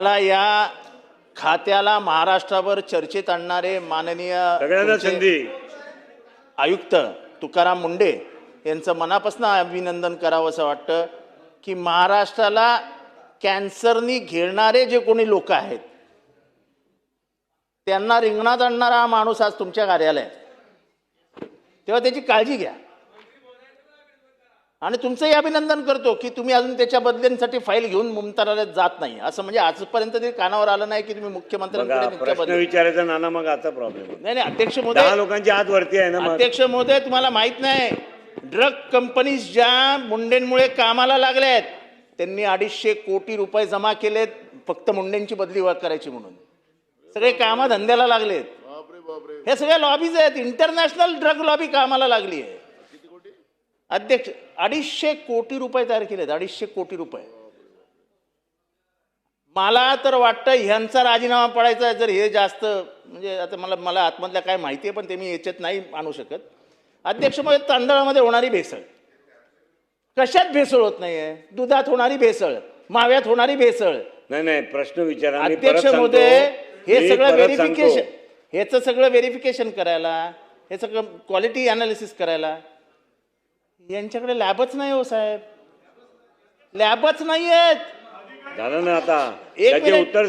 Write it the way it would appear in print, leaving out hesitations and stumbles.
मला या खात्याला महाराष्ट्रावर चर्चेत आणणारे माननीय सगळ्यांना तुमचे संधी. आयुक्त तुकाराम मुंढे यांचं मनापासून अभिनंदन करावं असं वाटतं की महाराष्ट्राला कॅन्सरनी घेणारे जे कोणी लोक आहेत त्यांना रिंगणात आणणारा हा माणूस आज तुमच्या कार्यालयात, तेव्हा त्याची काळजी घ्या. आणि तुमचंही अभिनंदन करतो की तुम्ही अजून त्याच्या बदल्यांसाठी फाईल घेऊन मंत्रालयात जात नाही. असं म्हणजे आजपर्यंत तरी कानावर आलं नाही की तुम्ही मुख्यमंत्र्यांकडे बघा, तुमच्या प्रश्न बदली. विचारायचा नाना, मग आता प्रॉब्लेम नाही नाही अध्यक्ष 10 महोदय, लोकांची हात वरती आहे ना. मग अध्यक्ष महोदय तुम्हाला माहित नाही, ड्रग कंपनीज ज्या मुंडेंमुळे कामाला लागल्या आहेत त्यांनी 250 कोटी रुपये जमा केलेत फक्त मुंडेंची बदली करायची म्हणून. सगळे कामा धंद्याला लागलेत. हे सगळे लॉबीज आहेत. इंटरनॅशनल ड्रग लॉबी कामाला लागली आहे. अध्यक्ष 250 कोटी रुपये तयार केलेत. 250 कोटी रुपये. मला तर वाटतं ह्यांचा राजीनामा पडायचा आहे जर हे जास्त, म्हणजे आता मला आतमधल्या काय माहिती आहे पण ते मी याच्यात नाही आणू शकत. अध्यक्ष म्हणजे तांदळामध्ये होणारी भेसळ, कशात भेसळ होत नाहीये? दुधात होणारी भेसळ, माव्यात होणारी भेसळ. नाही प्रश्न विचारा. अध्यक्ष महोदय हे सगळं व्हेरिफिकेशन, ह्याचं सगळं व्हेरिफिकेशन करायला, हे सगळं क्वालिटी अनालिसिस करायला यांच्याकडे लॅबच नाही हो साहेब, लॅबच नाही आहेत. झालं ना आता एक त्याचे मिनिट. उत्तर